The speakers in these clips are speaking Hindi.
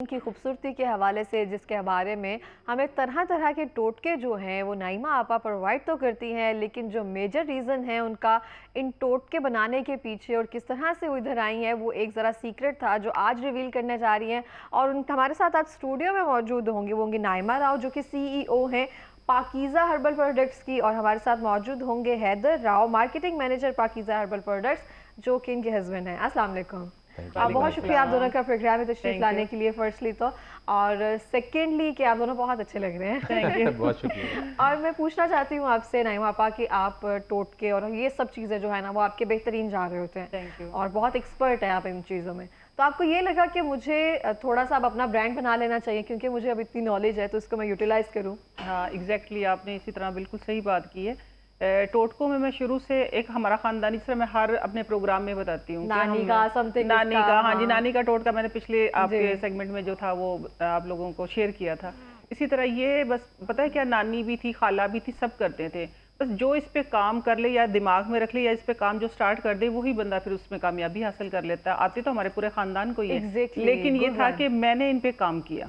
उनकी खूबसूरती के हवाले से, जिसके बारे में हमें तरह तरह के टोटके जो हैं वो नाइमा आपा प्रोवाइड तो करती हैं, लेकिन जो मेजर रीज़न है उनका इन टोटके बनाने के पीछे और किस तरह से वो इधर आई हैं, वो एक ज़रा सीक्रेट था जो आज रिवील करने जा रही हैं। और उन हमारे साथ आज स्टूडियो में मौजूद होंगी, वो होंगी नाइमा राव जो कि CEO हैं पाकीज़ा हर्बल प्रोडक्ट्स की, और हमारे साथ मौजूद होंगे Haider Rao, marketing manager Pakeezah herbal products, जो कि इनके हस्बैंड हैं। अस्सलाम वालेकुम। बहुत शुक्रिया आप दोनों का प्रोग्राम में तशरीफ लाने के लिए फर्स्टली तो, और सेकेंडली कि आप दोनों बहुत अच्छे लग रहे हैं। थैंक यू, बहुत शुक्रिया। और मैं पूछना चाहती हूँ आपसे नाइमा आपा कि आप टोटके और ये सब चीज़ें जो है ना वो आपके बेहतरीन जा रहे होते हैं। Thank you. और बहुत एक्सपर्ट है आप इन चीज़ों में, तो आपको ये लगा कि मुझे थोड़ा सा अब अपना ब्रांड बना लेना चाहिए क्योंकि मुझे अब इतनी नॉलेज है तो इसको मैं यूटिलाइज़ करूँ। हाँ एग्जैक्टली, आपने इसी तरह बिल्कुल सही बात की है। टोटकों में मैं शुरू से एक हमारा खानदानी, तरह मैं हर अपने प्रोग्राम में बताती हूँ नानी का समथिंग, नानी का, हाँ जी, हाँ। नानी का टोटका मैंने पिछले आपके सेगमेंट में जो था वो आप लोगों को शेयर किया था। इसी तरह ये बस पता है क्या, नानी भी थी, खाला भी थी, सब करते थे। बस जो इस पे काम कर ले या दिमाग में रख ले या इस पे काम जो स्टार्ट कर दे वही बंदा फिर उसमें कामयाबी हासिल कर लेता है। आते तो हमारे पूरे खानदान को ही है, लेकिन ये था कि मैंने इन पे काम किया,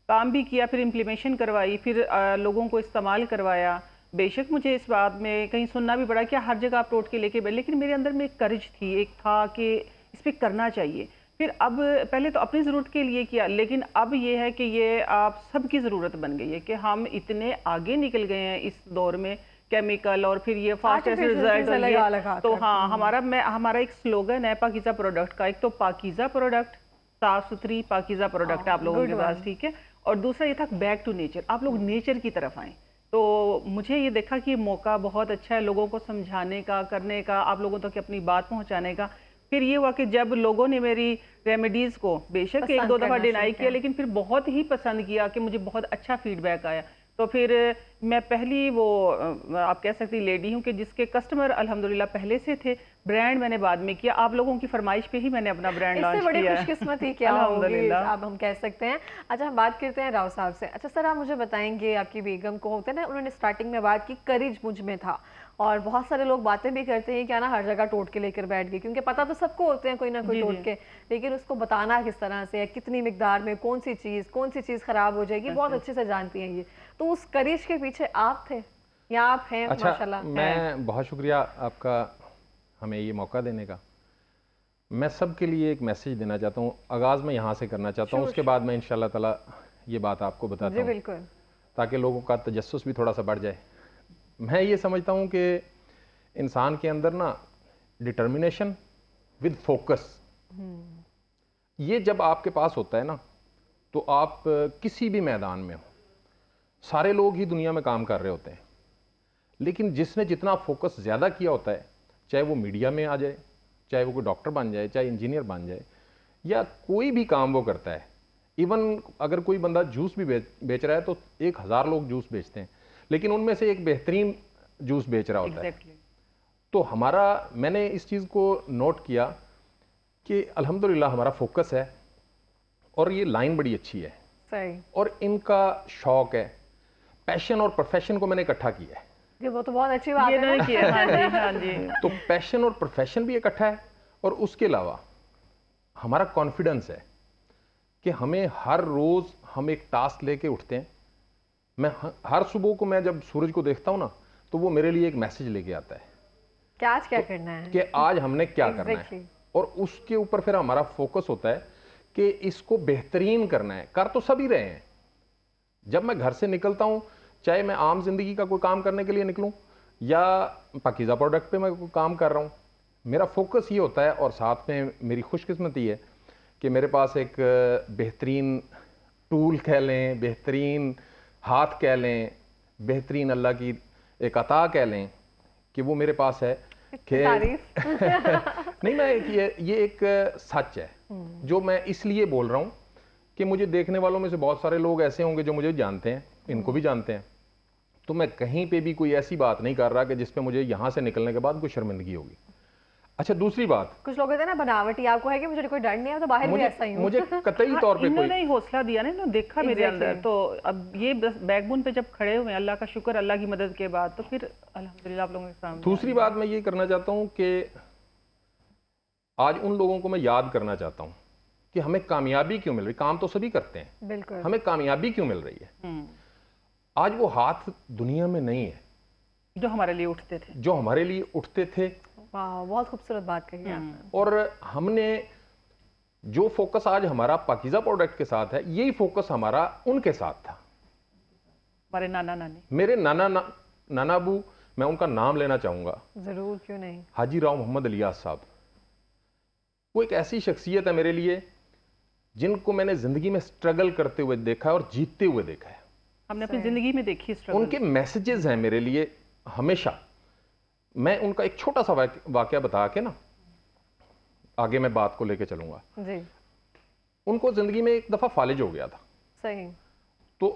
काम भी किया, फिर इम्प्लीमेशन करवाई, फिर लोगों को इस्तेमाल करवाया। बेशक मुझे इस बात में कहीं सुनना भी पड़ा कि हर जगह आप टोट के लेके बैठ, लेकिन मेरे अंदर में एक करेज थी, एक था कि इस पर करना चाहिए। फिर अब पहले तो अपनी ज़रूरत के लिए किया, लेकिन अब ये है कि ये आप सबकी ज़रूरत बन गई है कि हम इतने आगे निकल गए हैं इस दौर में, केमिकल और फिर ये फास्ट रिजल्ट और ये तो हाँ हमारा एक स्लोगन है पाकीज़ा प्रोडक्ट का। एक तो पाकीज़ा प्रोडक्ट, साफ सुथरी पाकीज़ा प्रोडक्ट आप लोगों के पास, ठीक है, और दूसरा ये था बैक टू नेचर, आप लोग नेचर की तरफ आएँ। तो मुझे ये देखा कि ये मौका बहुत अच्छा है लोगों को समझाने का, करने का, आप लोगों तक अपनी बात पहुंचाने का। फिर ये हुआ कि जब लोगों ने मेरी रेमेडीज़ को बेशक एक दो दफ़ा डिनाई किया, लेकिन फिर बहुत ही पसंद किया कि मुझे बहुत अच्छा फीडबैक आया। तो फिर मैं पहली वो आप कह सकती लेडी हूँ कि जिसके कस्टमर अल्हम्दुलिल्लाह पहले से थे। ब्रांड मैंने बाद में किया, आप लोगों की फरमाइश पे ही मैंने अपना ब्रांड लॉन्च किया। इससे बड़ी खुशकिस्मती क्या होगी अब हम कह सकते हैं। अच्छा, हम बात करते हैं राव साहब से। अच्छा सर, आप मुझे बताएंगे, आपकी बेगम को होते हैं ना, उन्होंने स्टार्टिंग में बात की करेज मुझ में था, और बहुत सारे लोग बातें भी करते हैं क्या ना हर जगह टोट के लेकर बैठ गए, क्योंकि पता तो सबको होते हैं कोई ना कोई टोट के, लेकिन उसको बताना किस तरह से है, कितनी मिकदार में, कौन सी चीज़ खराब हो जाएगी, बहुत अच्छे से जानती हैं ये। तो उस करेज के पीछे आप थे या आप हैं? अच्छा, माशाल्लाह। मैं बहुत शुक्रिया आपका हमें ये मौका देने का। मैं सबके लिए एक मैसेज देना चाहता हूँ, आगाज़ में यहाँ से करना चाहता हूँ, उसके बाद मैं इंशाल्लाह ताला ये बात आपको बताता हूँ, बिल्कुल, ताकि लोगों का तजस्सुस भी थोड़ा सा बढ़ जाए। मैं ये समझता हूँ कि इंसान के अंदर ना डिटर्मिनेशन विद फोकस, ये जब आपके पास होता है ना, तो आप किसी भी मैदान में हो, सारे लोग ही दुनिया में काम कर रहे होते हैं, लेकिन जिसने जितना फोकस ज़्यादा किया होता है, चाहे वो मीडिया में आ जाए, चाहे वो कोई डॉक्टर बन जाए, चाहे इंजीनियर बन जाए, या कोई भी काम वो करता है, इवन अगर कोई बंदा जूस भी बेच रहा है तो 1000 लोग जूस बेचते हैं, लेकिन उनमें से एक बेहतरीन जूस बेच रहा होता है। तो मैंने इस चीज़ को नोट किया कि अल्हम्दुलिल्लाह हमारा फोकस है, और ये लाइन बड़ी अच्छी है सही, और इनका शौक है, पैशन और प्रोफेशन को मैंने इकट्ठा किया है। वो तो बहुत अच्छी बात है ना? किया, हाँ जी, हाँ जी। तो पैशन और प्रोफेशन भी इकट्ठा है, और उसके अलावा हमारा कॉन्फिडेंस है कि हमें हर रोज़ हम एक टास्क लेके उठते हैं। मैं हर सुबह को मैं जब सूरज को देखता हूँ ना, तो वो मेरे लिए एक मैसेज लेके आता है कि आज क्या करना है, कि आज हमने क्या करना है, और उसके ऊपर फिर हमारा फोकस होता है कि इसको बेहतरीन करना है। कर तो सभी रहे हैं, जब मैं घर से निकलता हूँ, चाहे मैं आम जिंदगी का कोई काम करने के लिए निकलूं या पाकीज़ा प्रोडक्ट पे मैं कोई काम कर रहा हूँ, मेरा फोकस ये होता है। और साथ में मेरी खुशकिस्मती है कि मेरे पास एक बेहतरीन टूल कह लें, बेहतरीन हाथ कह लें, बेहतरीन अल्लाह की एक अता कह लें कि वो मेरे पास है कि नहीं, मैं ये एक सच है जो मैं इसलिए बोल रहा हूँ कि मुझे देखने वालों में से बहुत सारे लोग ऐसे होंगे जो मुझे जानते हैं, इनको भी जानते हैं, तो मैं कहीं पे भी कोई ऐसी बात नहीं कर रहा कि जिस पे मुझे यहाँ से निकलने के बाद कोई शर्मिंदगी होगी। अच्छा, दूसरी बात, कुछ लोग कहते हैं ना बनावटी, आपको है कि मुझे कोई डर नहीं है, तो बाहर भी ऐसा ही हूं। मुझे कतई तौर पे इन्होंने ही हौसला दिया ना, इन्होंने देखा मेरे अंदर, तो अब ये बैकबोन पे जब खड़े हुए, अल्लाह का शुक्र, अल्लाह की मदद के बाद, तो फिर अल्हम्दुलिल्लाह आप लोगों के सामने। दूसरी बात मैं ये करना चाहता हूँ कि आज उन लोगों को मैं याद करना चाहता हूँ कि हमें कामयाबी क्यों मिल रही, काम तो सभी करते हैं, बिल्कुल, हमें कामयाबी क्यों मिल रही है। आज वो हाथ दुनिया में नहीं है जो हमारे लिए उठते थे, जो हमारे लिए उठते थे। वाह, बहुत खूबसूरत बात कही आपने। और हमने जो फोकस आज हमारा पाकीज़ा प्रोडक्ट के साथ है, यही फोकस हमारा उनके साथ था। हमारे नाना नानी, मेरे नाना अबू, मैं उनका नाम लेना चाहूंगा, जरूर, क्यों नहीं। हाजी राव मोहम्मद इलियास साहब। वो एक ऐसी शख्सियत है मेरे लिए जिनको मैंने जिंदगी में स्ट्रगल करते हुए देखा है और जीतते हुए देखा है। हमने अपनी जिंदगी में देखी स्ट्रगल। उनके मैसेजेस हैं मेरे लिए हमेशा। मैं उनका एक छोटा सा वाकया बता के ना आगे मैं बात को लेके चलूंगा जी। उनको जिंदगी में एक दफा फालिज हो गया था। सही। तो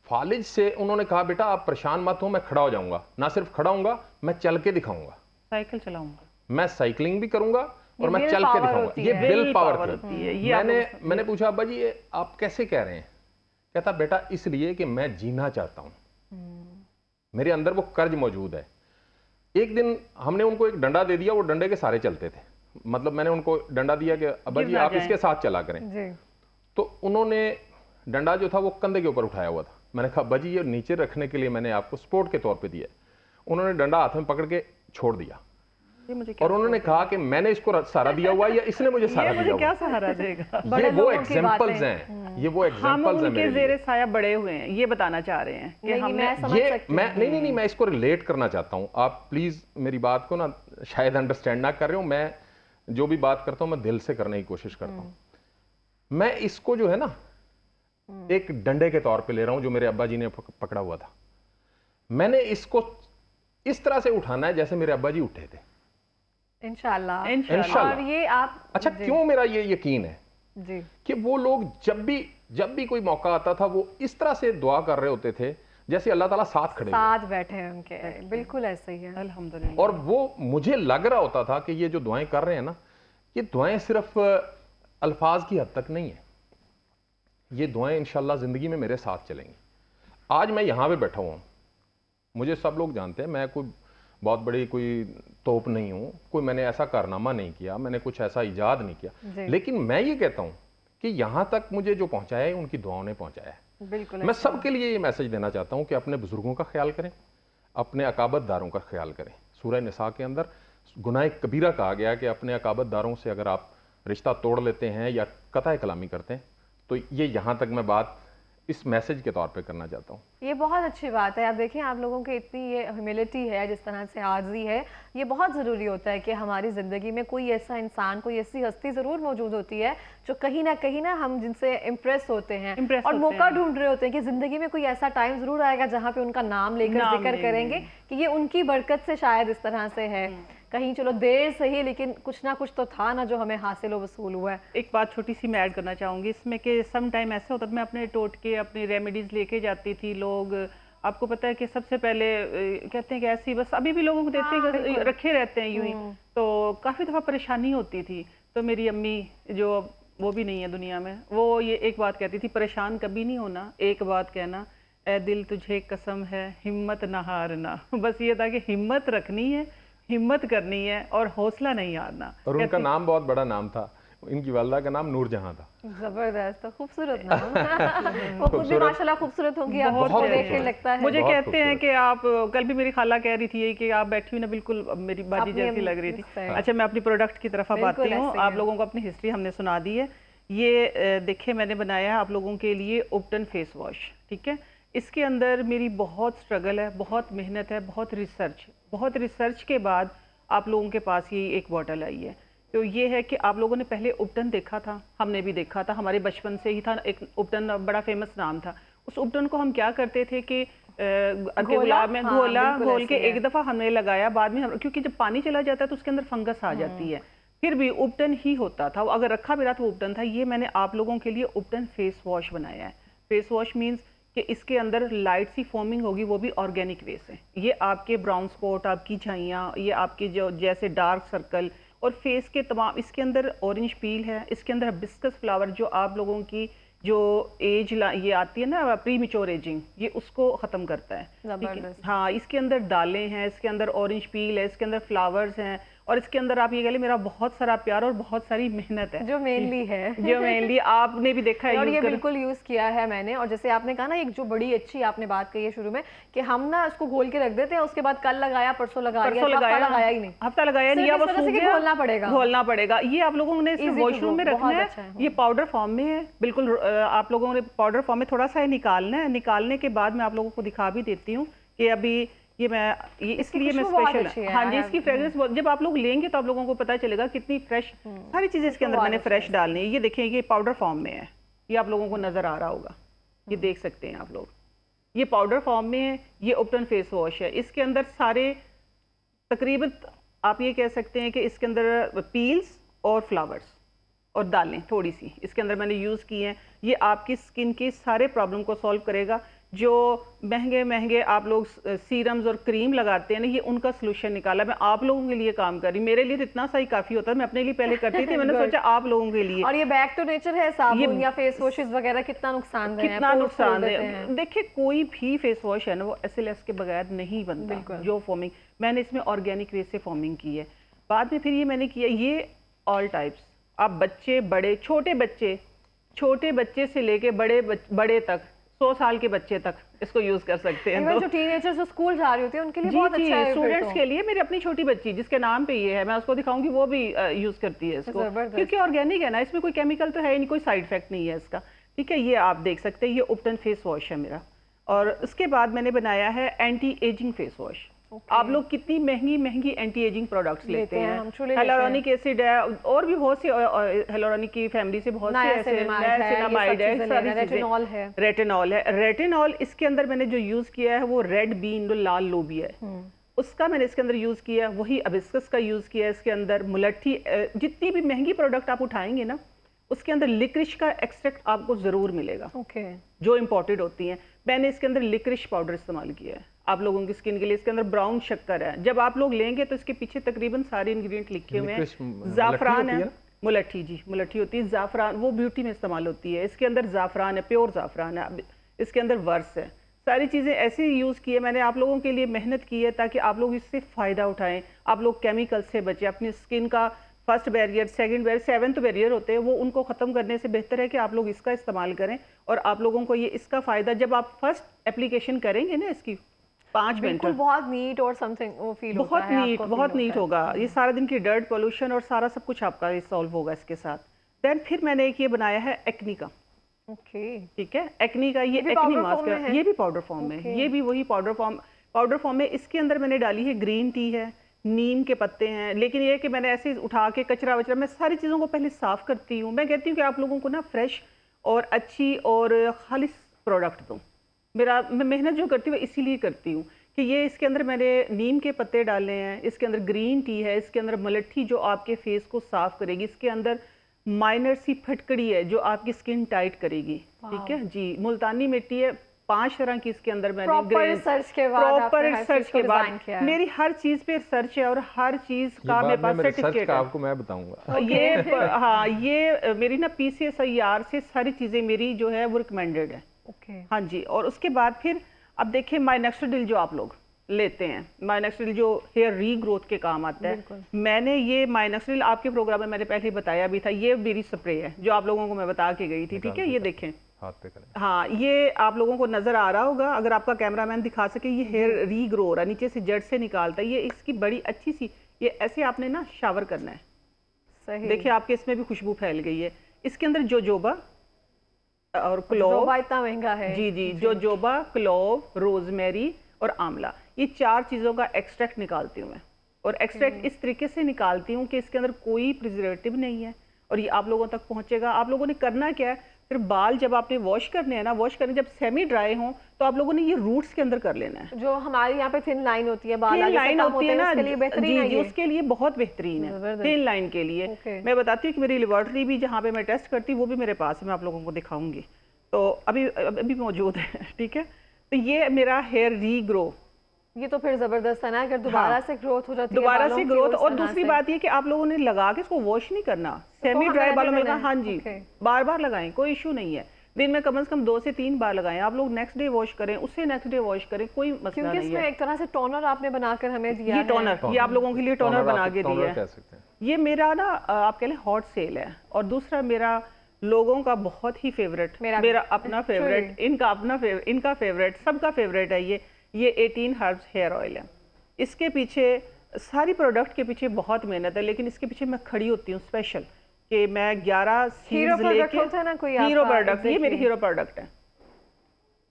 फालिज से उन्होंने कहा, बेटा आप परेशान मत हो, मैं खड़ा हो जाऊंगा, ना सिर्फ खड़ा होऊंगा, मैं चल के दिखाऊंगा, साइकिल चलाऊंगा, मैं साइकिलिंग भी करूंगा और मैं चल के दिखाऊंगा। ये विल पावर थी। मैंने पूछा, अब्बा जी ये आप कैसे कह रहे हैं? कहता, बेटा इसलिए कि मैं जीना चाहता हूं, मेरे अंदर वो कर्ज मौजूद है। एक दिन हमने उनको एक डंडा दे दिया, वो डंडे के सारे चलते थे। मतलब मैंने उनको डंडा दिया कि अब्बा जी आप इसके साथ चला करें जी। तो उन्होंने डंडा जो था वो कंधे के ऊपर उठाया हुआ था। मैंने कहा, अब्बा जी ये नीचे रखने के लिए मैंने आपको सपोर्ट के तौर पे दिया। उन्होंने डंडा हाथ में पकड़ के छोड़ दिया और उन्होंने कहा कि मैंने इसको सहारा दिया हुआ या इसने मुझे सहारा दिया हुआ। क्या सहारा देगा? ये वो एग्जांपल्स हैं, ये वो एग्जांपल्स हैं मेरे लिए। ज़ेरे साया बड़े हुए हैं, ये बताना चाह रहे हैं कि हमने नहीं मैं इसको रिलेट करना चाहता हूं। आप प्लीज मेरी बात को ना शायद अंडरस्टैंड ना कर रहे हो। मैं जो भी बात करता हूं मैं दिल से करने की कोशिश करता हूं। मैं इसको जो है ना एक डंडे के तौर पे ले रहा हूं जो मेरे अब्बा जी ने पकड़ा हुआ था। मैंने इसको इस तरह से उठाना है जैसे मेरे अब्बा जी उठे थे। इंशाल्लाह। और ये आप अच्छा, क्यों मेरा ये यकीन है जी कि वो लोग जब भी कोई मौका आता था वो इस तरह से दुआ कर रहे होते थे जैसे अल्लाह ताला साथ बैठे हैं उनके। बिल्कुल ऐसे ही है, अल्हम्दुलिल्लाह। और वो मुझे लग रहा होता था कि ये जो दुआएं कर रहे हैं ना, ये दुआएं सिर्फ अल्फाज की हद तक नहीं है, ये दुआएं इंशाल्लाह जिंदगी में मेरे साथ चलेंगी। आज मैं यहाँ पे बैठा हुआ हूँ, मुझे सब लोग जानते हैं, मैं कोई बहुत बड़ी कोई तोप नहीं हूँ, कोई मैंने ऐसा कारनामा नहीं किया, मैंने कुछ ऐसा इजाद नहीं किया, लेकिन मैं ये कहता हूँ कि यहाँ तक मुझे जो पहुँचाया है उनकी दुआओं ने पहुँचाया है। बिल्कुल। मैं सबके लिए ये मैसेज देना चाहता हूँ कि अपने बुजुर्गों का ख्याल करें, अपने अकाबतदारों का ख्याल करें। सूरह निसा के अंदर गुनाह कबीरा कहा गया कि अपने अकाबतदारों से अगर आप रिश्ता तोड़ लेते हैं या कतई कलामी करते हैं, तो ये यहाँ तक मैं बात इस मैसेज के तौर पे करना चाहता हूँ। ये बहुत अच्छी बात है। आप देखें, आप लोगों की इतनी ये ह्यूमिलिटी है, जिस तरह से आर्जी है, ये बहुत ज़रूरी होता है कि हमारी ज़िंदगी में कोई ऐसा इंसान, कोई ऐसी हस्ती ज़रूर मौजूद होती है जो कहीं ना हम जिनसे इम्प्रेस होते हैं और मौका ढूंढ रहे होते हैं कि ज़िंदगी में कोई ऐसा टाइम ज़रूर आएगा जहाँ पे उनका नाम लेकर जिक्र करेंगे कि ये उनकी बरकत से शायद इस तरह से है। कहीं चलो देर सही, लेकिन कुछ ना कुछ तो था ना जो हमें हासिल वसूल हुआ है। एक बात छोटी सी मैं ऐड करना चाहूँगी इसमें कि सम टाइम ऐसा होता था, मैं अपने टोटके अपनी रेमेडीज़ लेके जाती थी। लोग, आपको पता है कि सबसे पहले कहते हैं कि ऐसी बस अभी भी लोगों को देते हैं, रखे रहते हैं यूं ही, तो काफ़ी दफ़ा परेशानी होती थी। तो मेरी अम्मी जो वो भी नहीं है दुनिया में, वो ये एक बात कहती थी, परेशान कभी नहीं होना, एक बात कहना, ए दिल तुझे कसम है हिम्मत न हारना। बस ये था कि हिम्मत रखनी है, हिम्मत करनी है और हौसला नहीं हारना। और उनका नाम बहुत बड़ा नाम था, इनकी वालदा का नाम नूरजहां था। जबरदस्त, खूबसूरत नाम। वो खुद भी माशाल्लाह खूबसूरत होंगी, आपको देख के लगता है। मुझे कहते हैं कि आप, कल भी मेरी खाला कह रही थी कि आप बैठी हुई ना बिल्कुल मेरी बाजी जैसी लग रही थी। अच्छा, मैं अपनी प्रोडक्ट की तरफ अब आती हूँ। आप लोगों को अपनी हिस्ट्री हमने सुना दी है। ये देखिए मैंने बनाया है आप लोगों के लिए उपटन फेस वॉश, ठीक है। इसके अंदर मेरी बहुत स्ट्रगल है, बहुत मेहनत है, बहुत रिसर्च के बाद आप लोगों के पास ये एक बॉटल आई है। तो ये है कि आप लोगों ने पहले उपटन देखा था, हमने भी देखा था, हमारे बचपन से ही था। एक उपटन बड़ा फेमस नाम था। उस उपटन को हम क्या करते थे कि गुलाब में घोल के एक दफ़ा हमने लगाया, बाद में क्योंकि जब पानी चला जाता है तो उसके अंदर फंगस आ जाती है, फिर भी उपटन ही होता था, अगर रखा भी रहा तो उपटन था। ये मैंने आप लोगों के लिए उपटन फेस वॉश बनाया है। फेस वॉश मीन्स कि इसके अंदर लाइट सी फॉर्मिंग होगी, वो भी ऑर्गेनिक वे से। ये आपके ब्राउन स्पॉट, आपकी झाइयाँ, ये आपके जो जैसे डार्क सर्कल और फेस के तमाम, इसके अंदर ऑरेंज पील है, इसके अंदर हिबिस्कस फ्लावर जो आप लोगों की जो एज ये आती है ना प्री मैच्योर एजिंग, ये उसको ख़त्म करता है। हाँ, इसके अंदर दालें हैं, इसके अंदर ऑरेंज पील है, इसके अंदर फ्लावर्स हैं और इसके अंदर आप ये कह लें मेरा बहुत सारा प्यार और बहुत सारी मेहनत है, जो मेनली है जो मेनली आपने भी देखा है और ये बिल्कुल यूज किया है मैंने। और जैसे आपने कहा ना, एक जो बड़ी अच्छी आपने बात कही है शुरू में कि हम ना इसको घोल के रख देते हैं, उसके बाद कल लगाया परसों लगाया ही नहीं, हफ्ता लगाया नहीं, घोलना पड़ेगा। ये आप लोगों ने वॉशरूम में रखना है, ये पाउडर फॉर्म में है बिल्कुल। आप लोगों ने पाउडर फॉर्म में थोड़ा सा निकालना है, निकालने के बाद मैं आप लोगों को दिखा भी देती हूँ कि अभी ये इसलिए मैं स्पेशल, हाँ जी, इसकी फ्रेग्रेंस जब आप लोग लेंगे तो आप लोगों को पता चलेगा कितनी फ्रेश सारी चीजें इसके अंदर मैंने फ्रेश डालनी है। ये देखिए ये पाउडर फॉर्म में है, ये आप लोगों को नजर आ रहा होगा, ये देख सकते हैं आप लोग, ये पाउडर फॉर्म में है। ये उपटन फेस वॉश है, इसके अंदर सारे तकरीबन आप ये कह सकते हैं कि इसके अंदर पील्स और फ्लावर्स और दालें थोड़ी सी इसके अंदर मैंने यूज़ की हैं। ये आपकी स्किन के सारे प्रॉब्लम को सॉल्व करेगा। जो महंगे महंगे आप लोग सीरम्स और क्रीम लगाते हैं ना, ये उनका सोल्यूशन निकाला। मैं आप लोगों के लिए काम कर रही, मेरे लिए तो इतना सा ही काफ़ी होता है, मैं अपने लिए पहले करती थी, मैंने सोचा आप लोगों के लिए। और ये बैक टू नेचर है, साबुन या फेस वॉशेस वगैरह कितना नुकसान है। देखिए कोई भी फेस वॉश है ना वो SLS के बगैर नहीं बनता। जो फॉर्मिंग मैंने इसमें ऑर्गेनिक वे से फॉर्मिंग की है, बाद में फिर ये मैंने किया, ये ऑल टाइप्स, आप बच्चे बड़े छोटे बच्चे से लेके बड़े तक 100 साल के बच्चे तक इसको यूज कर सकते हैं। जो टीनेजर्स जो स्कूल जा रही होती है उनके लिए बहुत अच्छा है। स्टूडेंट्स के लिए, मेरी अपनी छोटी बच्ची जिसके नाम पे ये है, मैं उसको दिखाऊंगी, वो भी यूज करती है इसको, क्योंकि ऑर्गेनिक है ना, इसमें कोई केमिकल तो है ही नहीं, कोई साइड इफेक्ट नहीं है इसका। ठीक है, ये आप देख सकते हैं, ये उपटन फेस वॉश है मेरा। और उसके बाद मैंने बनाया है एंटी एजिंग फेस वॉश। आप लोग कितनी महंगी एंटी एजिंग प्रोडक्ट्स लेते हैं, हेलोरोनिक एसिड है और भी बहुत सी हेलोरोनिक की फैमिली से बहुत से ऐसे नियासिनामाइड है, रेटिनॉल है। रेटिनॉल इसके अंदर मैंने जो यूज किया है वो रेड बीन, जो लाल लोबी है, उसका मैंने इसके अंदर यूज किया है। वही हिबिस्कस का यूज किया है इसके अंदर। मुलट्ठी, जितनी भी महंगी प्रोडक्ट आप उठाएंगे ना उसके अंदर लिक्रिश का एक्सट्रैक्ट आपको जरूर मिलेगा, जो इम्पोर्टेड होती हैं। मैंने इसके अंदर लिक्रिश पाउडर इस्तेमाल किया है आप लोगों की स्किन के लिए। इसके अंदर ब्राउन शक्कर है, जब आप लोग लेंगे तो इसके पीछे तकरीबन सारे इंग्रेडिएंट लिखे हुए हैं। जाफरान है, मुलट्ठी जी, मुलट्ठी होती है। जाफरान वो ब्यूटी में इस्तेमाल होती है, इसके अंदर जाफरान है, प्योर जाफरान है। इसके अंदर वर्स है, सारी चीज़ें ऐसे यूज़ की है मैंने, आप लोगों के लिए मेहनत की है ताकि आप लोग इससे फ़ायदा उठाएं, आप लोग केमिकल से बचें। अपनी स्किन का first barrier, second barrier, 7th barrier होते हैं, वो उनको ख़त्म करने से बेहतर है कि आप लोग इसका इस्तेमाल करें। और आप लोगों को ये इसका फ़ायदा जब आप फर्स्ट एप्लीकेशन करेंगे ना इसकी 5 मिनट, बहुत नीट और समथिंग वो फील होता है, बहुत नीट होगा। ये सारा दिन की डर्ट, पोल्यूशन और सारा सब कुछ आपका ये सॉल्व होगा इसके साथ। देन फिर मैंने एक ये बनाया है एक्नी का। ठीक है, एक्नी का ये एक्नी मास्क है, ये भी पाउडर फॉर्म में, ये भी वही पाउडर फॉर्म में। इसके अंदर मैंने डाली है ग्रीन टी है, नीम के पत्ते हैं। लेकिन ये कि मैंने ऐसे उठा के कचरा वचरा, मैं सारी चीज़ों को पहले साफ करती हूँ। मैं कहती हूँ कि आप लोगों को ना फ्रेश और अच्छी और खालिस प्रोडक्ट दूँ। मैं मेहनत जो करती हूँ इसीलिए करती हूँ कि ये इसके अंदर मैंने नीम के पत्ते डाले हैं, इसके अंदर ग्रीन टी है, इसके अंदर मुलट्ठी जो आपके फेस को साफ करेगी, इसके अंदर माइनर सी फटकड़ी है जो आपकी स्किन टाइट करेगी। ठीक है जी, मुल्तानी मिट्टी है, 5 तरह की इसके अंदर मैंने प्रॉपर रिसर्च के बाद मेरी हर चीज पे रिसर्च है और हर चीज का मेरे पास सर्टिफिकेट है, आपको मैं बताऊंगा। ये हाँ, ये मेरी ना PCSIR से सारी चीजें मेरी जो है वो रिकमेंडेड है। हाँ जी। और उसके बाद फिर अब देखिए माइनॉक्सिडिल जो आप लोग लेते हैं, माइनॉक्सिडिल जो हेयर रीग्रोथ के काम आता है, मैंने ये माइनॉक्सिडिल आपके प्रोग्राम में मैंने पहले बताया भी था, ये मेरी स्प्रे है जो आप लोगों को मैं बता के गई थी। ठीक है, ये देखें हाथ पे करें, हाँ, ये आप लोगों को नजर आ रहा होगा, अगर आपका कैमरामैन दिखा सके, ये हेयर रीग्रो हो रहा है, नीचे से जड़ से निकालता है। ये इसकी बड़ी अच्छी सी, ये ऐसे आपने ना शावर करना है। सही, देखिए आपके इसमें भी खुशबू फैल गई है। इसके अंदर जोजोबा और क्लोव, इतना महंगा है जी, जोजोबा, क्लोव, रोजमेरी और आंवला, ये 4 चीजों का एक्सट्रैक्ट निकालती हूँ मैं। और एक्सट्रैक्ट इस तरीके से निकालती हूँ कि इसके अंदर कोई प्रिजर्वेटिव नहीं है और ये आप लोगों तक पहुंचेगा। आप लोगों ने करना क्या है, फिर बाल जब आपने वॉश करने हैं ना, वॉश करने जब सेमी ड्राई हो तो आप लोगों ने ये रूट्स के अंदर कर लेना है। जो हमारे यहाँ पे थिन लाइन होती है, बाल लाइन होती है ना, उसके लिए बेहतरीन है, उसके लिए बहुत बेहतरीन है थिन लाइन के लिए। मैं बताती हूँ कि मेरी लेबोरेटरी भी जहाँ पे मैं टेस्ट करती हूँ वो भी मेरे पास है, मैं आप लोगों को दिखाऊंगी, तो अभी मौजूद है। ठीक है, तो ये मेरा हेयर रीग्रो, ये तो फिर जबरदस्त है ना, अगर दोबारा से ग्रोथ हो जाती है, दोबारा से ग्रोथ। और दूसरी बात ये कि आप लोगों ने लगा के इसको वॉश नहीं करना, सेमी ड्राई बालों में लगा, हाँ जी, बार बार लगाएं, कोई इशू नहीं है। दिन में कम से कम 2 से 3 बार लगाएं। आप लोग नेक्स्ट डे वॉश करें, उससे नेक्स्ट डे वॉश करें, कोई मसला क्योंकि नहीं इसमें है। एक तरह से टोनर आपने बनाकर हमें दिया ये है। टोनर, ये आप लोगों के लिए टोनर बना के दिया है। ये मेरा ना आप कह लें हॉट सेल है। और दूसरा मेरा लोगों का बहुत ही फेवरेट, मेरा अपना फेवरेट, इनका फेवरेट, सबका फेवरेट है ये 18 हर्ब्स हेयर ऑयल है। इसके पीछे सारी प्रोडक्ट के पीछे बहुत मेहनत है, लेकिन इसके पीछे मैं खड़ी होती हूँ स्पेशल कि मैं 11 सीड्स लेके, हीरो प्रोडक्ट, ये मेरी हीरो प्रोडक्ट है।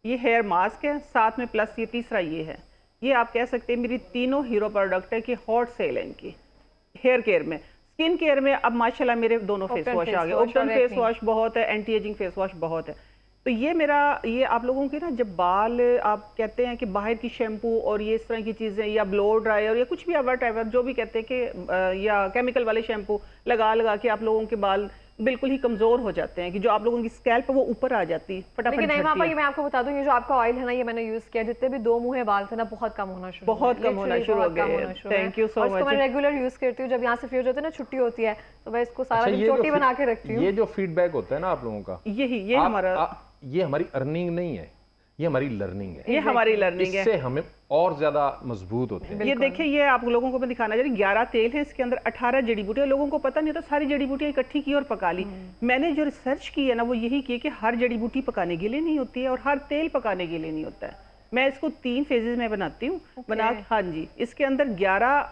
ये हेयर मास्क है, साथ में प्लस ये तीसरा ये है। ये आप कह सकते हैं मेरी तीनों हीरो प्रोडक्ट है कि हॉट सेल है इनकी। हेयर केयर में, स्किन केयर में अब माशाल्लाह मेरे दोनों फेस वॉश आ गए। ओपन फेस वॉश बहुत है, एंटी एजिंग फेस वॉश बहुत है। तो ये मेरा, ये आप लोगों के ना जब बाल आप कहते हैं कि बाहर की शैम्पू और ये इस तरह की चीज़ें या ब्लो ड्रायर या कुछ भी वट जो भी कहते हैं कि या केमिकल वाले शैम्पू लगा के आप लोगों के बाल बिल्कुल ही कमजोर हो जाते हैं कि जो आप लोगों की स्कैल्प वो ऊपर आ जाती है फटाफट। लेकिन नहीं मापा, ये मैं आपको बता दूं, ये जो आपका ऑयल है ना, ये मैंने यूज किया, जितने भी 2 मुंह बाल थे ना बहुत कम होना शुरू हो गए। Thank you so much. मैं रेगुलर यूज करती हूँ, जब यहाँ से फ्री हो जाते हैं ना, छुट्टी होती है तो मैं इसको सारा दिन चोटी बना के रखती हूँ। ये जो फीडबैक होता है ना आप लोगों का, ये हमारा, ये हमारी अर्निंग नहीं है, ये हमारी लर्निंग है। ये हमारी लर्निंग है, इससे हमें और ज्यादा मजबूत होते हैं। ये देखिए, ये आप लोगों को मैं दिखाना चाह रही, 11 तेल है, इसके अंदर 18 जड़ी बूटियां। लोगों को पता नहीं था, सारी जड़ी बूटियां इकट्ठी की और पका ली। मैंने जो रिसर्च की है ना, वो यही की कि हर जड़ी बूटी पकाने के लिए नहीं होती है और हर तेल पकाने के लिए नहीं होता है। मैं इसको 3 फेजेस में बनाती हूँ। हाँ जी, इसके अंदर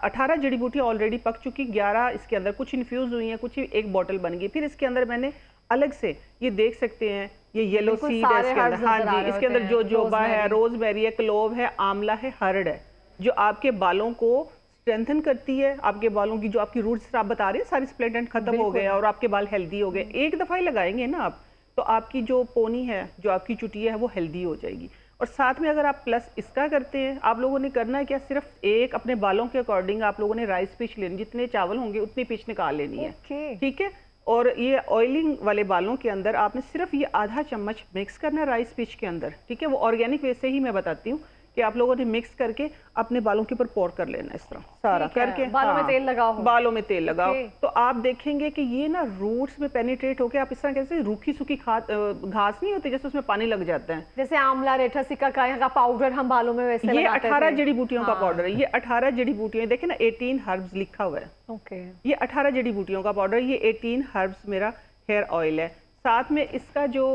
18 जड़ी बूटियां ऑलरेडी पक चुकी, 11 इसके अंदर कुछ इन्फ्यूज हुई हैं, कुछ एक बॉटल बन गई। फिर इसके अंदर मैंने अलग से, ये देख सकते हैं, ये येलो सीड है इसके अंदर। हाँ जी, इसके अंदर जोजोबा है, रोजमेरी है, क्लोव है, आंवला है, हर्ड है, जो आपके बालों को स्ट्रेंथन करती है। आपके बालों की जो आपकी रूट्स आप बता रहे हैं सारी स्प्लिट एंड खत्म हो गए और आपके बाल हेल्दी हो गए। एक दफा ही लगाएंगे ना आप, तो आपकी जो पोनी है, जो आपकी चुटिया है, वो हेल्दी हो जाएगी। और साथ में अगर आप प्लस इसका करते हैं, आप लोगों ने करना है क्या, सिर्फ एक अपने बालों के अकॉर्डिंग आप लोगों ने राइस पिच लेनी, जितने चावल होंगे उतनी पिच निकाल लेनी है, ठीक है। और ये ऑयलिंग वाले बालों के अंदर आपने सिर्फ ये आधा चम्मच मिक्स करना है राइस पिच के अंदर, ठीक है। वो ऑर्गेनिक वे से ही मैं बताती हूँ कि आप लोगों ने मिक्स करके अपने बालों के ऊपर पोर कर लेना, इस तरह सारा करके बालों में तेल लगाओ, बालों में तेल लगाओ। तो आप देखेंगे कि ये ना रूट्स में पेनिट्रेट होकर आप इस तरह कैसे रूखी सूखी घास नहीं होती जैसे उसमें पानी लग जाता है, जैसे आंवला, रेठा सिक्का का पाउडर हम बालों में वैसे ये 18 जड़ी बूटियों का पाउडर है। ये 18 जड़ी बूटियां, देखे ना 18 हर्ब्स लिखा हुआ है। ये 18 जड़ी बूटियों का पाउडर, ये 18 हर्ब्स मेरा हेयर ऑयल है। साथ में इसका जो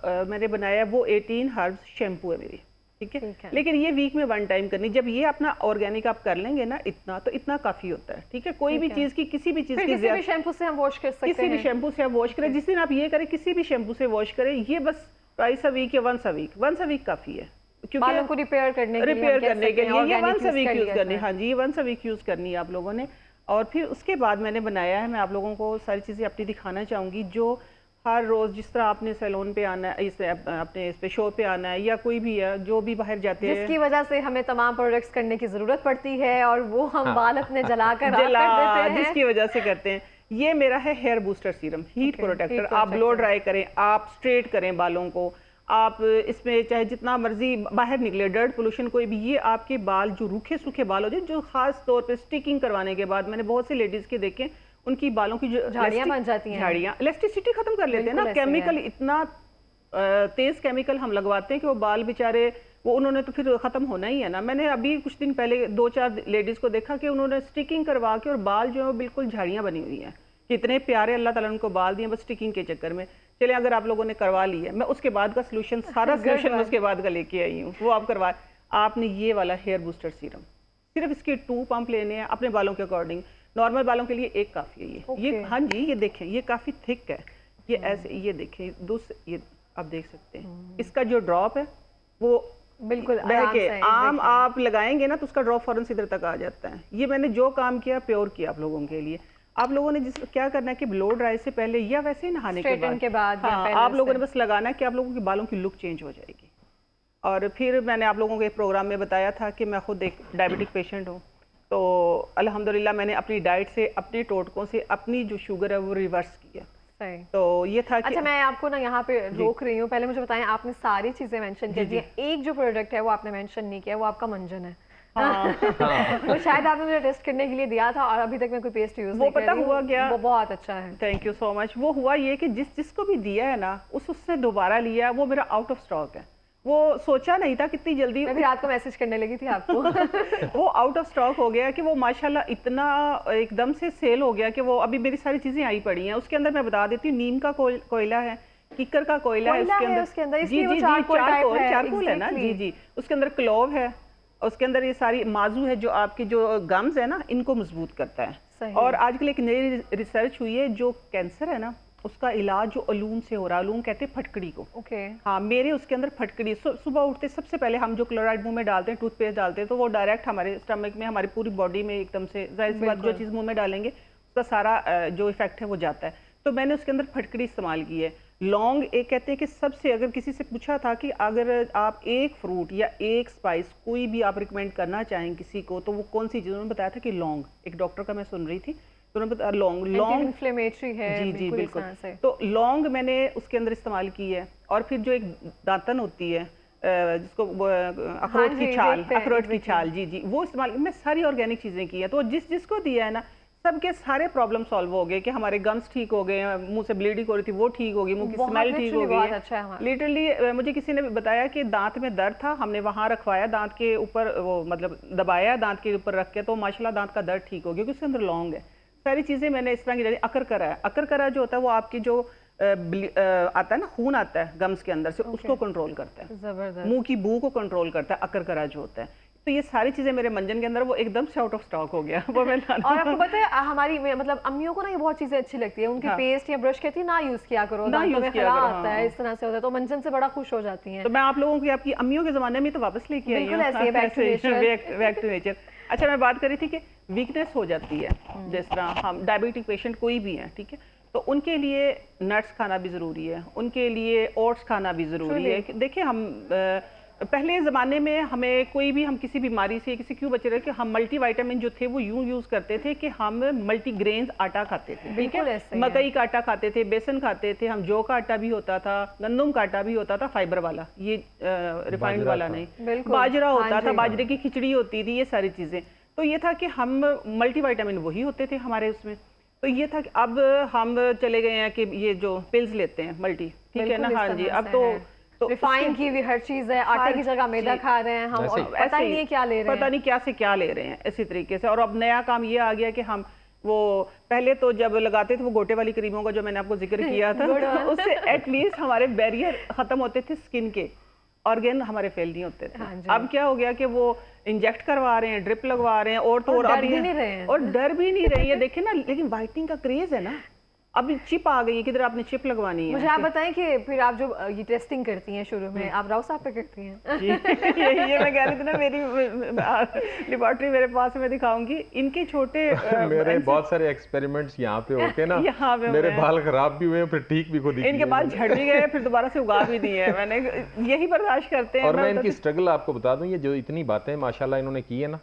मैंने बनाया वो 18 हर्ब्स शैम्पू है मेरी, ठीक है। लेकिन ये वीक में 1 टाइम करनी। जब ये अपना ऑर्गेनिक आप कर लेंगे ना इतना, तो इतना काफी होता है, ठीक है। कोई भी चीज की, किसी भी चीज की शैम्पू से हम वॉश कर सकते हैं, किसी भी शैम्पू से आप वॉश करें। जिस दिन आप ये करें, किसी भी शैम्पू से वॉश करें, ये बस ट्वाइस अ वीक या वंस अ वीक काफी है, क्योंकि बालों को रिपेयर करने के लिए ये वंस अ वीक यूज करनी। हाँ जी, ये वंस अ वीक यूज करनी है आप लोगों ने। और फिर उसके बाद मैंने बनाया है, मैं आप लोगों को सारी चीजें अपनी दिखाना चाहूंगी, जो हर रोज जिस तरह आपने सैलून पे आना है, इस अपने इस पे शो पे आना है, या कोई भी है जो भी बाहर जाते हैं, जिसकी वजह से हमें तमाम प्रोडक्ट्स करने की जरूरत पड़ती है और वो हम बाल अपने जला कर देते हैं, जिसकी वजह से करते हैं। ये मेरा है hair booster serum, heat protector. आप ब्लो ड्राई करें, आप स्ट्रेट करें बालों को, आप इसमें चाहे जितना मर्जी बाहर निकले, डर्ट पोल्यूशन कोई भी, ये आपके बाल जो रूखे सूखे बाल हो जाए, जो खास तौर पे स्टिकिंग करवाने के बाद मैंने बहुत सी लेडीज के देखे, उनकी बालों की जो झाड़ियां बन जाती हैं, झाड़ियां इलास्टिसिटी खत्म कर लेते हैं ना। केमिकल, इतना तेज केमिकल हम लगवाते हैं कि वो बाल बेचारे, वो उन्होंने तो फिर खत्म होना ही है ना। मैंने अभी कुछ दिन पहले 2-4 लेडीज को देखा कि उन्होंने स्टिकिंग करवा के और बाल जो है बिल्कुल झाड़ियां बनी हुई हैं। कितने प्यारे अल्लाह ताला ने उनको बाल दिए, बस स्टिकिंग के चक्कर में। चले, अगर आप लोगों ने करवा ली है, मैं उसके बाद का सोल्यूशन, सारा सोल्यूशन मैं उसके बाद का लेके आई हूँ, वो आप करवा। आपने ये वाला हेयर बूस्टर सीरम, सिर्फ इसके 2 पंप लेने हैं अपने बालों के अकॉर्डिंग। नॉर्मल बालों के लिए 1 काफी है ये। हाँ जी, ये देखें, ये काफी थिक है, ये ऐसे, ये देखें ये आप देख सकते हैं। इसका जो ड्रॉप है वो बिल्कुल बह के आम आप लगाएंगे ना, तो उसका ड्रॉप फौरन इधर तक आ जाता है। ये मैंने जो काम किया प्योर किया आप लोगों के लिए। आप लोगों ने क्या करना है कि ब्लो ड्राई से पहले या वैसे ही नहाने के बाद हाँ, आप लोगों ने बस लगाना है कि आप लोगों के बालों की लुक चेंज हो जाएगी। और फिर मैंने आप लोगों के एक प्रोग्राम में बताया था कि मैं खुद एक डायबिटिक पेशेंट हूँ, तो अल्हम्दुलिल्लाह मैंने अपनी डाइट से, अपने टोटकों से अपनी जो शुगर है वो रिवर्स किया। सही। तो ये था कि अच्छा, मैं आपको ना यहाँ पे रोक रही हूँ, पहले मुझे बताएं, आपने सारी चीजें मेंशन कर दी, एक जो प्रोडक्ट है वो आपने मेंशन नहीं किया, वो आपका मंजन है। वो शायद आपने मुझे टेस्ट करने के लिए दिया था और अभी तक मैं कोई पेस्ट यूज नहीं कर रही हूँ। वो पता हुआ क्या, वो बहुत अच्छा है। Thank you so much. वो हुआ ये कि जिसको भी दिया है ना उससे दोबारा लिया, वो मेरा आउट ऑफ स्टॉक है। वो सोचा नहीं था कितनी जल्दी, मैं भी रात को मैसेज करने लगी थी आपको। वो आउट ऑफ स्टॉक हो गया कि वो माशाल्लाह इतना एकदम से सेल हो गया कि वो अभी मेरी सारी चीजें आई पड़ी हैं। उसके अंदर मैं बता देती हूँ, नीम का कोयला है, कीकर का कोयला है उसके अंदर, जी जी चारकोल है ना, जी जी। उसके अंदर क्लोव है, उसके अंदर ये सारी माजू है जो आपकी जो गम्स है ना इनको मजबूत करता है। और आजकल एक नई रिसर्च हुई है, जो कैंसर है ना उसका इलाज जो अलूम से हो रहा है, अलूम कहते हैं फटकड़ी को। हाँ, मेरे उसके अंदर फटकड़ी, सुबह उठते सबसे पहले हम जो क्लोराइड मुंह में डालते हैं, टूथपेस्ट डालते हैं, तो वो डायरेक्ट हमारे स्टमक में, हमारी पूरी बॉडी में एकदम से, जाहिर सी बात जो चीज़ मुंह में डालेंगे उसका सारा जो इफेक्ट है वो जाता है। तो मैंने उसके अंदर फटकड़ी इस्तेमाल की है। लौंग, एक कहते हैं कि सबसे, अगर किसी से पूछा था कि अगर आप एक फ्रूट या एक स्पाइस कोई भी आप रिकमेंड करना चाहें किसी को, तो वो कौन सी चीज़, उन्होंने बताया था कि लौंग। एक डॉक्टर का मैं सुन रही थी तो उन्होंने बताया लौंग इन्फ्लेमेटरी है। जी जी बिल्कुल। तो लौंग मैंने उसके अंदर इस्तेमाल की है। और फिर जो एक दातन होती है जिसको अखरोट की छाल, अखरोट की छाल, जी जी, वो इस्तेमाल, मैं सारी ऑर्गेनिक चीज़ें की है। तो जिसको दिया है ना, सबके सारे प्रॉब्लम सॉल्व हो गए कि हमारे गम्स ठीक हो गए, मुंह से ब्लीडिंग हो रही थी वो ठीक होगी, मुंह की स्मेल ठीक हो गई। अच्छा, लिटरली मुझे किसी ने बताया कि दांत में दर्द था, हमने वहां रखवाया, दांत के ऊपर वो मतलब दबाया दांत के ऊपर रख के, तो माशाल्लाह दांत का दर्द ठीक हो गया, क्योंकि उसके अंदर लौंग है। सारी चीजें मैंने इस तरह की डाली। अकरकरा है, अकरकरा जो होता है वो आपकी जो आता है ना, खून आता है गम्स के अंदर से, उसको कंट्रोल करता है, जबरदस्त, मुंह की बू को कंट्रोल करता है अकरकरा जो होता है। तो ये सारी चीजें मेरे मंजन के अंदर, वो एकदम से आउट ऑफ स्टॉक हो गया वो मैं और आपको पता है हमारी मतलब अम्मियों को ना ये बहुत चीजें अच्छी लगती है, उनकी पेस्ट या ब्रश कहती है ना यूज किया करो, ना यूज किया करो, आता है इस तरह से होता है, तो मंजन से बड़ा खुश हो जाती हैं। तो मैं आप लोगों की, आपकी अम्मियों के जमाने में तो वापस लेके आई हूं, बैक टू नेचर। अच्छा, मैं बात कर रही थी कि वीकनेस हो जाती है, जिस तरह हम डायबिटिक पेशेंट कोई भी है, ठीक है, तो उनके लिए नट्स खाना भी ज़रूरी है, उनके लिए ओट्स खाना भी ज़रूरी है। देखिए, हम पहले ज़माने में हमें कोई भी, हम किसी बीमारी से किसी क्यों बचे रहे कि हम मल्टीविटामिन जो थे वो यूँ यूज़ करते थे कि हम मल्टीग्रेन्स आटा खाते थे, ठीक है, मकई का आटा खाते थे, बेसन खाते थे हम, जौ का आटा भी होता था, गंदम का आटा भी होता था, फाइबर वाला, ये रिफाइंड वाला नहीं, बाजरा होता था, बाजरे की खिचड़ी होती थी, ये सारी चीज़ें। तो ये था कि हम मल्टीविटामिन वही होते थे हमारे उसमें। तो ये था कि अब हम चले गए हैं कि ये जो पिल्स लेते हैं मल्टी, ठीक है ना, हाँ जी, अब तो रिफाइन की भी हर चीज है, आटे की जगह मैदा खा रहे हैं हम, और पता ही नहीं क्या ले रहे हैं, पता नहीं क्या से क्या ले रहे हैं, इसी तरीके से। और अब नया काम ये आ गया कि हम वो पहले तो जब लगाते थे वो गोटे वाली क्रीमों का जो मैंने आपको जिक्र किया था तो उससे एटलीस्ट हमारे बैरियर खत्म होते थे, स्किन के ऑर्गेन हमारे फेल नहीं होते थे। अब क्या हो गया कि वो इंजेक्ट करवा रहे हैं, ड्रिप लगवा रहे हैं, और तो और डर भी नहीं रहे हैं, और डर भी नहीं रही है, देखिए ना। लेकिन वाइटनिंग का क्रेज है ना, अब चिप आ गई है, किधर आपने चिप लगवानी है। मुझे आप बताएं कि फिर आप जो ये टेस्टिंग करती हैं शुरू में, आप राव साहब पे करती हैं? जी, ये मैं कह रही थी ना, मेरी लेबोरेटरी मेरे पास, मैं दिखाऊंगी इनके छोटे मेरे बहुत सारे एक्सपेरिमेंट्स यहाँ पे होते हैं ना, यहाँ पे मेरे बाल खराब भी हुए, फिर ठीक भी खुद ही, इनके बाल झड़ भी गए, फिर दोबारा से उगा भी दिए, मैंने यही बर्दाश्त करते हैं। और मैं इनकी स्ट्रगल आपको बता दूं, ये जो इतनी बातें माशाल्लाह इन्होंने की है ना,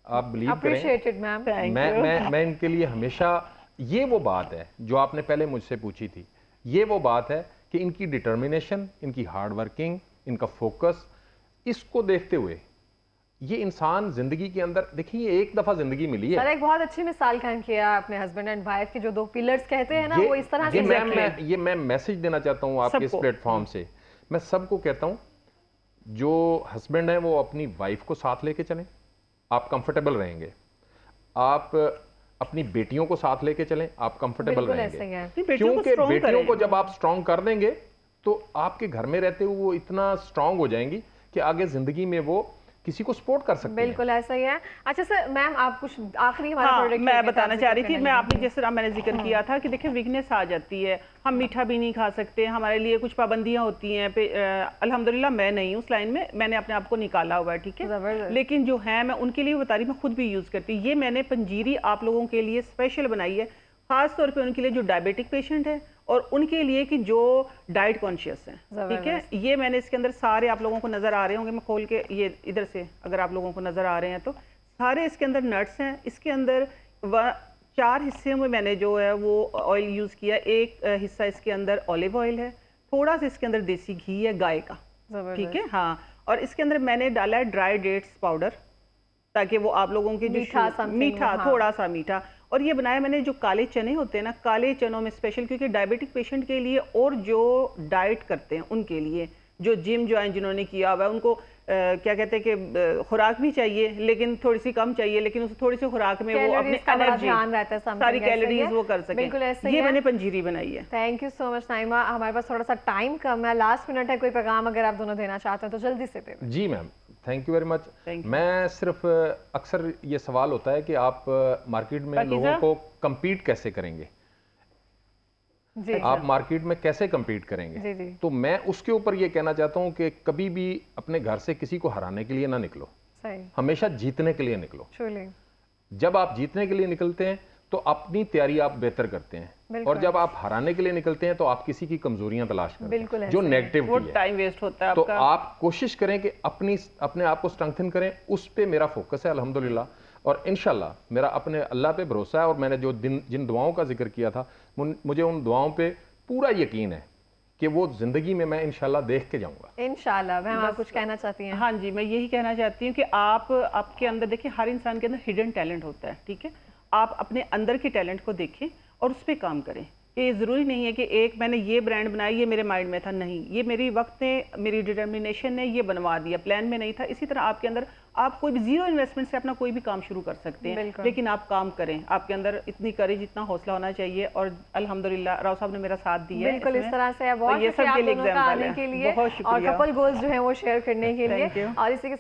आप बिलीव करें, मैं इनके लिए हमेशा, ये वो बात है जो आपने पहले मुझसे पूछी थी, ये वो बात है कि इनकी डिटर्मिनेशन, इनकी हार्ड वर्किंग, इनका फोकस, इसको देखते हुए ये इंसान जिंदगी के अंदर, देखिए ये एक दफा जिंदगी मिली है। सर, एक बहुत अच्छी मिसाल कायम किया अपने हस्बैंड एंड वाइफ के जो दो पिलर्स कहते हैं ना, वो इस तरह से मैं मैसेज देना चाहता हूँ आपके इस प्लेटफॉर्म से। मैं सबको कहता हूँ, जो हस्बैंड है वो अपनी वाइफ को साथ लेके चलें, आप कंफर्टेबल रहेंगे, आप अपनी बेटियों को साथ लेके चलें, आप कंफर्टेबल रहेंगे, क्योंकि बेटियों को जब आप स्ट्रांग कर देंगे तो आपके घर में रहते हुए वो इतना स्ट्रांग हो जाएंगी कि आगे जिंदगी में वो किसी को सपोर्ट कर सकते हैं। बिल्कुल ऐसा ही है। अच्छा सर, मैम आप कुछ आखिरी हमारा प्रोडक्ट मैं बताना चाह रही थी, मैं आपने जिस तरह मैंने जिक्र किया था कि देखिए वीकनेस आ जाती है, हम मीठा भी नहीं खा सकते, हमारे लिए कुछ पाबंदियां होती हैं, अल्हम्दुलिल्लाह मैं नहीं उस लाइन में, मैंने अपने आप को निकाला हुआ है, ठीक है, लेकिन जो है मैं उनके लिए बता रही, मैं खुद भी यूज करती। ये मैंने पंजीरी आप लोगों के लिए स्पेशल बनाई है, खास तौर पे उनके लिए जो डायबिटिक पेशेंट है और उनके लिए कि जो डाइट कॉन्शियस हैं, ठीक है। ये मैंने इसके अंदर सारे, आप लोगों को नजर आ रहे होंगे, मैं खोल के ये इधर से अगर आप लोगों को नजर आ रहे हैं तो सारे इसके अंदर नट्स हैं। इसके अंदर 4 हिस्से में मैंने जो है वो ऑयल यूज किया। एक हिस्सा इसके अंदर ऑलिव ऑयल है, थोड़ा सा इसके अंदर देसी घी है गाय का, ठीक है, हाँ। और इसके अंदर मैंने डाला है ड्राई डेट्स पाउडर, ताकि वो आप लोगों के जो मीठा, हाँ। थोड़ा सा मीठा। और ये बनाया मैंने जो काले चने होते हैं ना, काले चनों में स्पेशल, क्योंकि डायबिटिक पेशेंट के लिए और जो डाइट करते हैं उनके लिए, जो जिम ज्वाइन जिन्होंने किया हुआ है उनको क्या कहते हैं कि खुराक भी चाहिए लेकिन थोड़ी सी कम चाहिए, लेकिन उस थोड़ी सी खुराक में वो अपनी एनर्जी, सारी कैलोरीज वो कर सके। बिल्कुल ऐसे ये मैंने पंजीरी बनाई है। Thank you so much Naima. हमारे पास थोड़ा सा टाइम कम है, लास्ट मिनट है, कोई पैगाम अगर आप दोनों देना चाहते हैं तो जल्दी से दे। जी ma'am, thank you very much. मैं सिर्फ अक्सर ये सवाल होता है कि आप मार्केट में लोगों को compete कैसे करेंगे, आप मार्केट में कैसे compete करेंगे। जी। तो मैं उसके ऊपर ये कहना चाहता हूँ कि कभी भी अपने घर से किसी को हराने के लिए ना निकलो, हमेशा जीतने के लिए निकलो। जब आप जीतने के लिए निकलते हैं तो अपनी तैयारी आप बेहतर करते हैं, और जब आप हराने के लिए निकलते हैं तो आप किसी की कमजोरियां तलाश करते हैं जो नेगेटिव वो टाइम वेस्ट होता है। तो आप कोशिश करें कि अपने आप को स्ट्रेंथन करें, उस पे मेरा फोकस है अल्हम्दुलिल्लाह, और इंशाल्लाह मेरा अपने अल्लाह पे भरोसा है। और मैंने जो जिन दुआओं का जिक्र किया था, मुझे उन दुआओं पे पूरा यकीन है कि वो जिंदगी में मैं इंशाल्लाह देख के जाऊंगा। इंशाल्लाह। मैं आप कुछ कहना चाहती हैं? हाँ जी, मैं यही कहना चाहती हूँ कि आपके अंदर देखिए, हर इंसान के अंदर हिडन टैलेंट होता है, ठीक है। आप अपने अंदर के टैलेंट को देखें और उस पर काम करें। ये ज़रूरी नहीं है कि एक मैंने ये ब्रांड बनाया, ये मेरे माइंड में था, नहीं, ये मेरी वक्त ने, मेरी डिटर्मिनेशन ने ये बनवा दिया, प्लान में नहीं था। इसी तरह आपके अंदर, आप कोई भी जीरो इन्वेस्टमेंट से अपना कोई भी काम शुरू कर सकते हैं, लेकिन आप काम करें। आपके अंदर इतनी करेज, इतना हौसला होना चाहिए। और अल्हम्दुलिल्लाह राव साहब ने मेरा साथ दिया। बिल्कुल इस तरह से बहुत ये सब के लिए आने के लिए, बहुत शुक्रिया, और कपल गोल्स जो है वो शेयर करने के लिए। और इसी के